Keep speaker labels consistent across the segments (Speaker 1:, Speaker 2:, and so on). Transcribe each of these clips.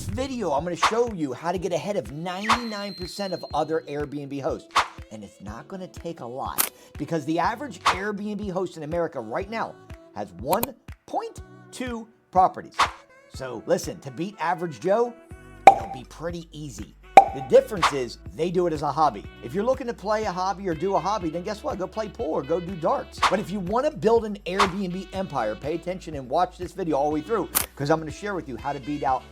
Speaker 1: this video, I'm going to show you how to get ahead of 99% of other Airbnb hosts. And it's not going to take a lot because the average Airbnb host in America right now has 1.2 properties. So listen, to beat average Joe, it'll be pretty easy. The difference is they do it as a hobby. If you're looking to play a hobby or do a hobby, then guess what? Go play pool or go do darts. But if you want to build an Airbnb empire, pay attention and watch this video all the way through because I'm going to share with you how to beat out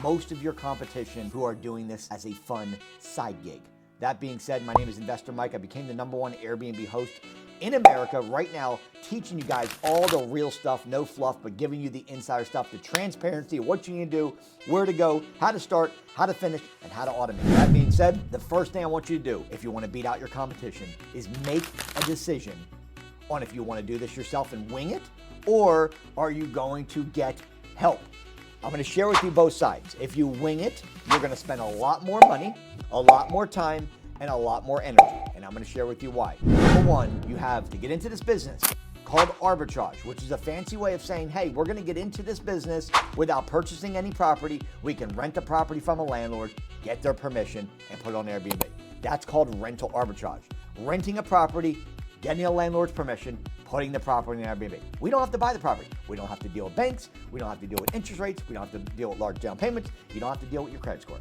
Speaker 1: most of your competition who are doing this as a fun side gig. That being said, my name is Investor Mike. I became the #1 Airbnb host in America right now, teaching you guys all the real stuff, no fluff, but giving you the insider stuff, the transparency of what you need to do, where to go, how to start, how to finish, and how to automate. That being said, the first thing I want you to do if you want to beat out your competition is make a decision on if you want to do this yourself and wing it, or are you going to get help? I'm going to share with you both sides. If you wing it, you're going to spend a lot more money, a lot more time, and a lot more energy. And I'm going to share with you why. Number one, you have to get into this business called arbitrage, which is a fancy way of saying, hey, we're going to get into this business without purchasing any property. We can rent the property from a landlord, get their permission, and put it on Airbnb. That's called rental arbitrage. Renting a property, getting a landlord's permission, putting the property in Airbnb. We don't have to buy the property. We don't have to deal with banks. We don't have to deal with interest rates. We don't have to deal with large down payments. You don't have to deal with your credit score.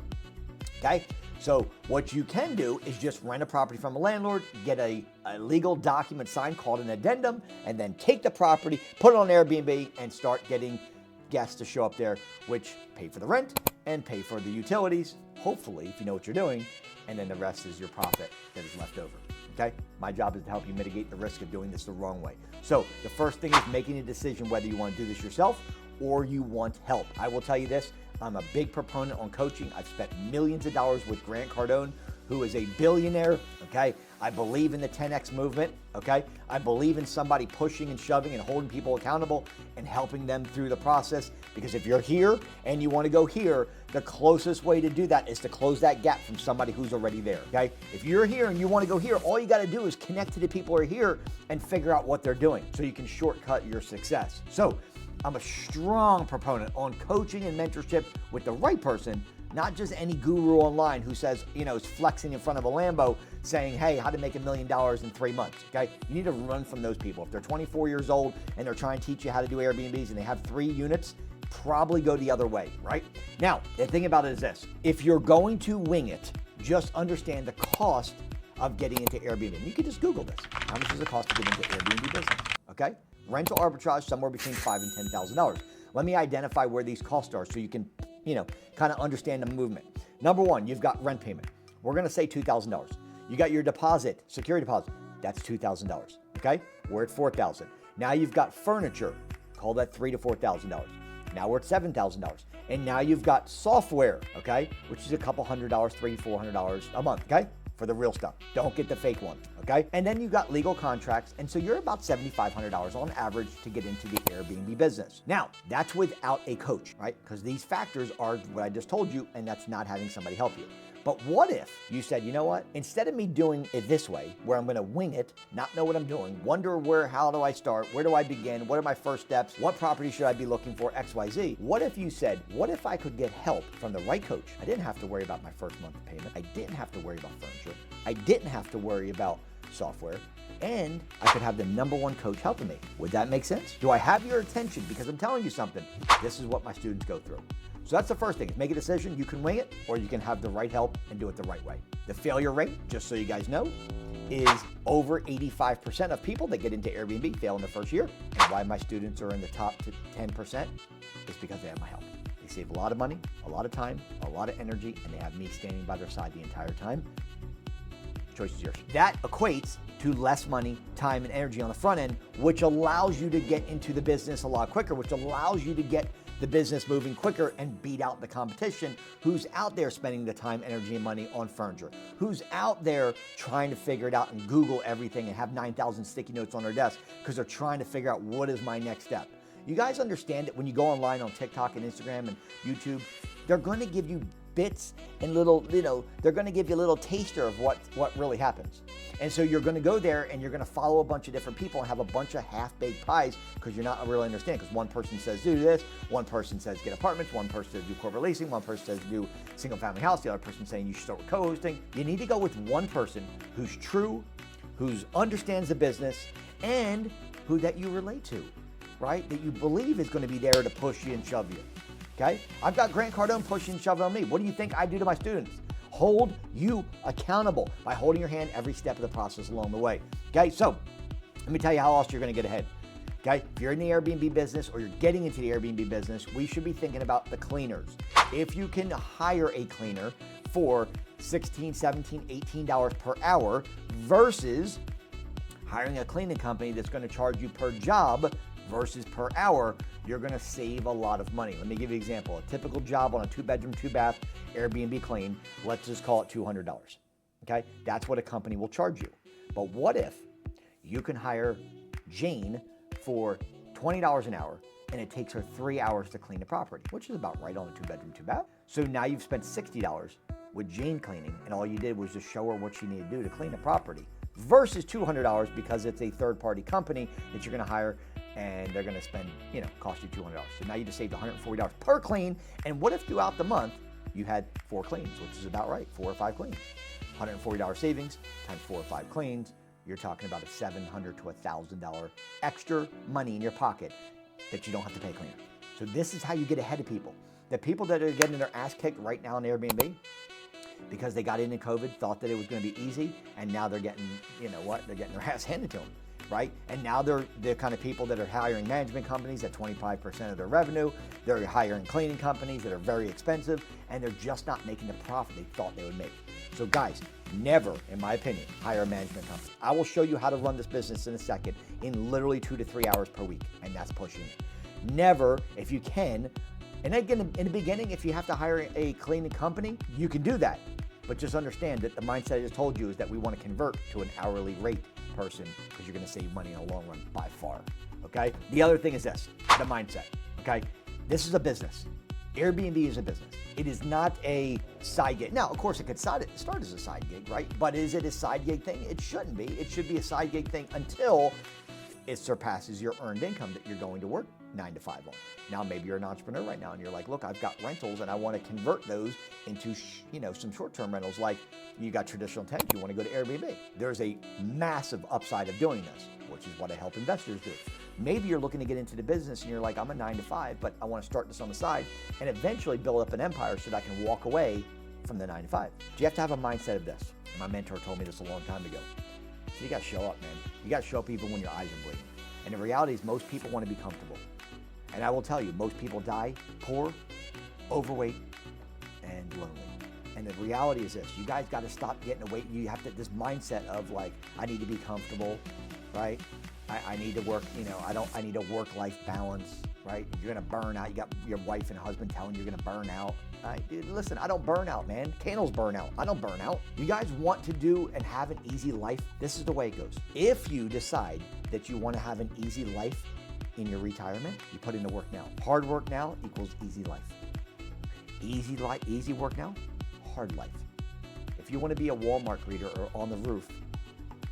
Speaker 1: Okay? So what you can do is just rent a property from a landlord, get a legal document signed called an addendum, and then take the property, put it on Airbnb, and start getting guests to show up there, which pay for the rent and pay for the utilities, hopefully, if you know what you're doing, and then the rest is your profit that is left over. Okay? My job is to help you mitigate the risk of doing this the wrong way. So the first thing is making a decision whether you want to do this yourself or you want help. I will tell you this, I'm a big proponent on coaching. I've spent millions of dollars with Grant Cardone, who is a billionaire, okay? I believe in the 10X movement, okay? I believe in somebody pushing and shoving and holding people accountable and helping them through the process, because if you're here and you want to go here, the closest way to do that is to close that gap from somebody who's already there, okay? If you're here and you want to go here, all you got to do is connect to the people who are here and figure out what they're doing so you can shortcut your success. So I'm a strong proponent on coaching and mentorship with the right person, not just any guru online who says, is flexing in front of a Lambo saying, hey, how to make $1 million in 3 months, okay? You need to run from those people. If they're 24 years old and they're trying to teach you how to do Airbnbs and they have 3 units, probably go the other way, right? Now, the thing about it is this. If you're going to wing it, just understand the cost of getting into Airbnb. You can just Google this. How much does it cost to get into Airbnb business, okay? Rental arbitrage, somewhere between $5,000 and $10,000. Let me identify where these costs are so you can, kind of understand the movement. Number one, you've got rent payment. We're going to say $2,000. You got your deposit, security deposit. That's $2,000. Okay? We're at $4,000. Now you've got furniture. Call that $3,000 to $4,000. Now we're at $7,000. And now you've got software, okay? Which is a couple $100, $300, $400 a month, okay? For the real stuff. Don't get the fake one, okay? And then you've got legal contracts, and so you're about $7,500 on average to get into the Airbnb business. Now, that's without a coach, right? Because these factors are what I just told you, and that's not having somebody help you. But what if you said, you know what? Instead of me doing it this way, where I'm going to wing it, not know what I'm doing, wonder how do I start? Where do I begin? What are my first steps? What property should I be looking for? X, Y, Z. What if you said, what if I could get help from the right coach? I didn't have to worry about my first month of payment. I didn't have to worry about furniture. I didn't have to worry about software. And I could have the #1 coach helping me. Would that make sense? Do I have your attention? Because I'm telling you something. This is what my students go through. So that's the first thing. Make a decision. You can wing it, or you can have the right help and do it the right way. The failure rate, just so you guys know, is over 85% of people that get into Airbnb fail in the first year. And why my students are in the top 10% is because they have my help. They save a lot of money, a lot of time, a lot of energy, and they have me standing by their side the entire time. Choice is yours. That equates to less money, time, and energy on the front end, which allows you to get into the business a lot quicker, which allows you to get the business moving quicker and beat out the competition who's out there spending the time, energy, and money on furniture, who's out there trying to figure it out and Google everything and have 9,000 sticky notes on their desk because they're trying to figure out what is my next step. You guys understand that when you go online on TikTok and Instagram and YouTube, they're going to give you bits and little, they're going to give you a little taster of what really happens. And so you're going to go there and you're going to follow a bunch of different people and have a bunch of half-baked pies because you're not really understanding. Because one person says do this, one person says get apartments, one person says do corporate leasing, one person says do single-family house, the other person saying you should start with co-hosting. You need to go with one person who's true, who understands the business, and who that you relate to, right? That you believe is going to be there to push you and shove you. Okay? I've got Grant Cardone pushing and shoving on me. What do you think I do to my students? Hold you accountable by holding your hand every step of the process along the way. Okay, so let me tell you how else you're going to get ahead. Okay, if you're in the Airbnb business or you're getting into the Airbnb business, we should be thinking about the cleaners. If you can hire a cleaner for $16, $17, $18 per hour versus hiring a cleaning company that's going to charge you per job versus per hour, you're going to save a lot of money. Let me give you an example. A typical job on a 2-bedroom, 2-bath Airbnb clean, let's just call it $200. Okay, that's what a company will charge you. But what if you can hire Jane for $20 an hour and it takes her 3 hours to clean the property, which is about right on a 2-bedroom, 2-bath. So now you've spent $60 with Jane cleaning, and all you did was just show her what she needed to do to clean the property versus $200 because it's a third-party company that you're going to hire and they're going to spend, cost you $200. So now you just saved $140 per clean. And what if throughout the month you had 4 cleans, which is about right, 4 or 5 cleans. $140 savings times 4 or 5 cleans, you're talking about a $700 to $1,000 extra money in your pocket that you don't have to pay a cleaner. So this is how you get ahead of people. The people that are getting their ass kicked right now in Airbnb because they got into COVID, thought that it was going to be easy, and now they're getting, they're getting their ass handed to them. Right? And now they're the kind of people that are hiring management companies at 25% of their revenue. They're hiring cleaning companies that are very expensive, and they're just not making the profit they thought they would make. So guys, never, in my opinion, hire a management company. I will show you how to run this business in a second in literally 2 to 3 hours per week, and that's pushing it. Never, if you can, and again, in the beginning, if you have to hire a cleaning company, you can do that. But just understand that the mindset I just told you is that we want to convert to an hourly rate person because you're going to save money in the long run by far. Okay? The other thing is this, the mindset. Okay? This is a business. Airbnb is a business. It is not a side gig. Now, of course, it could start as a side gig, right? But is it a side gig thing? It shouldn't be. It should be a side gig thing until it surpasses your earned income that you're going to work 9 to 5 on. Now, maybe you're an entrepreneur right now and you're like, look, I've got rentals and I want to convert those into, some short-term rentals. Like you got traditional tenants, you want to go to Airbnb. There's a massive upside of doing this, which is what I help investors do. Maybe you're looking to get into the business and you're like, I'm a 9 to 5, but I want to start this on the side and eventually build up an empire so that I can walk away from the 9 to 5. So you have to have a mindset of this. My mentor told me this a long time ago. So you got to show up, man. You got to show up even when your eyes are bleeding. And the reality is most people want to be comfortable. And I will tell you, most people die poor, overweight, and lonely. And the reality is this, you guys got to stop getting away. You have to, this mindset of like, I need to be comfortable, right? I need to work, I need a work-life balance, right? You're going to burn out. You got your wife and husband telling you you're going to burn out. Dude, listen, I don't burn out, man. Candles burn out. I don't burn out. You guys want to do and have an easy life? This is the way it goes. If you decide that you want to have an easy life in your retirement, you put in the work now. Hard work now equals easy life. Easy work now, hard life. If you want to be a Walmart greeter or on the roof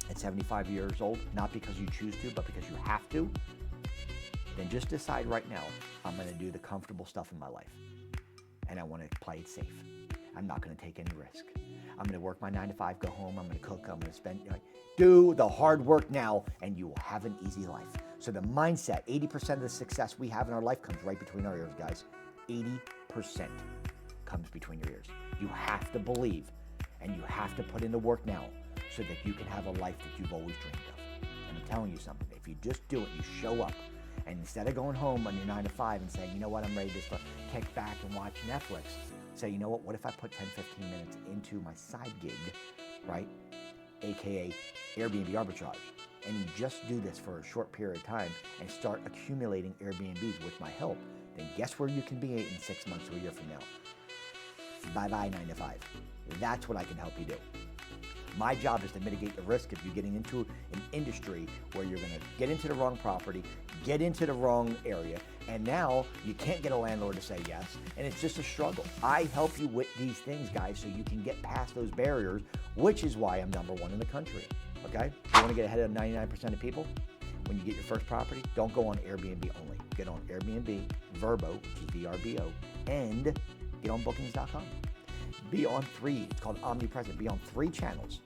Speaker 1: at 75 years old, not because you choose to, but because you have to, then just decide right now, I'm going to do the comfortable stuff in my life. And I want to play it safe. I'm not going to take any risk. I'm going to work my 9 to 5, go home, I'm going to cook, I'm going to spend, do the hard work now, and you will have an easy life. So the mindset, 80% of the success we have in our life comes right between our ears, guys. 80% comes between your ears. You have to believe, and you have to put in the work now so that you can have a life that you've always dreamed of. And I'm telling you something, if you just do it, you show up, and instead of going home on your 9 to 5 and saying, you know what, I'm ready to kick back and watch Netflix, say, you know what if I put 10, 15 minutes into my side gig, right? AKA Airbnb arbitrage. And you just do this for a short period of time and start accumulating Airbnbs with my help, then guess where you can be in 6 months to a year from now? Bye-bye 9 to 5. That's what I can help you do. My job is to mitigate the risk of you getting into an industry where you're going to get into the wrong property, get into the wrong area, and now you can't get a landlord to say yes, and it's just a struggle. I help you with these things, guys, so you can get past those barriers, which is why I'm #1 in the country. okay? You want to get ahead of 99% of people? When you get your first property, don't go on Airbnb only. Get on Airbnb, vrbo, which is VRBO, and get on bookings.com. Be on 3, it's called omnipresent, be on 3 channels.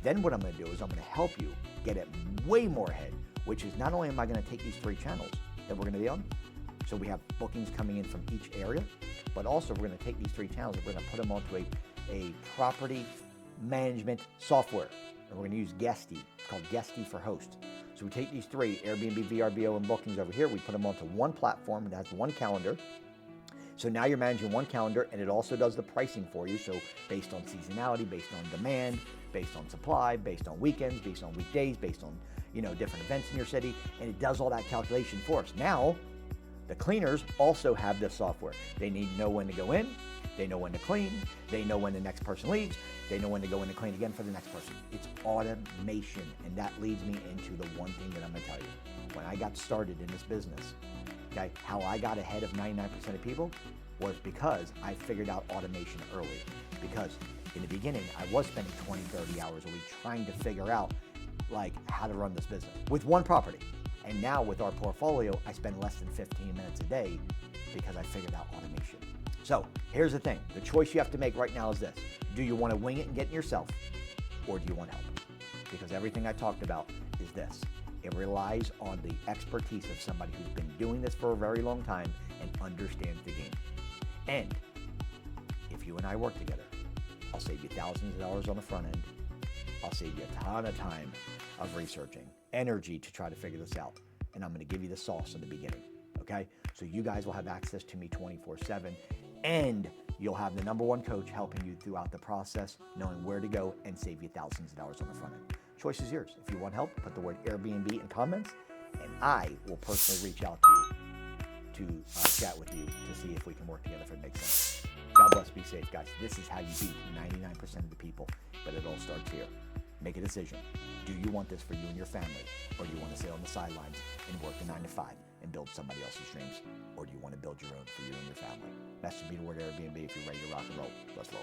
Speaker 1: Then what I'm gonna do is I'm gonna help you get it way more ahead, which is not only am I gonna take these 3 channels that we're gonna be on, so we have bookings coming in from each area, but also we're gonna take these 3 channels and we're gonna put them onto a property management software. And we're gonna use Guesty, it's called Guesty for Host. So we take these 3, Airbnb, VRBO, and bookings over here, we put them onto one platform that has one calendar. So now you're managing one calendar, and it also does the pricing for you. So based on seasonality, based on demand, based on supply, based on weekends, based on weekdays, based on different events in your city, and it does all that calculation for us. Now, the cleaners also have this software. They need to know when to go in, they know when to clean, they know when the next person leaves, they know when to go in to clean again for the next person. It's automation, and that leads me into the one thing that I'm gonna tell you. When I got started in this business, okay, how I got ahead of 99% of people was because I figured out automation earlier. Because in the beginning, I was spending 20, 30 hours a week trying to figure out how to run this business with one property. And now with our portfolio, I spend less than 15 minutes a day because I figured out automation. So here's the thing, the choice you have to make right now is this. Do you want to wing it and get it yourself, or do you want help? Because everything I talked about is this. It relies on the expertise of somebody who's been doing this for a very long time and understands the game. And if you and I work together, I'll save you thousands of dollars on the front end. I'll save you a ton of time of researching, energy to try to figure this out. And I'm going to give you the sauce in the beginning, okay? So you guys will have access to me 24/7, and you'll have the #1 coach helping you throughout the process, knowing where to go and save you thousands of dollars on the front end. Choice is yours. If you want help, put the word Airbnb in comments, and I will personally reach out to you to chat with you to see if we can work together if it makes sense. God bless, be safe, guys. This is how you beat 99% of the people, but it all starts here. Make a decision. Do you want this for you and your family, or do you want to sit on the sidelines and work the 9 to 5 and build somebody else's dreams, or do you want to build your own for you and your family? Message me the word Airbnb if you're ready to rock and roll. Let's roll.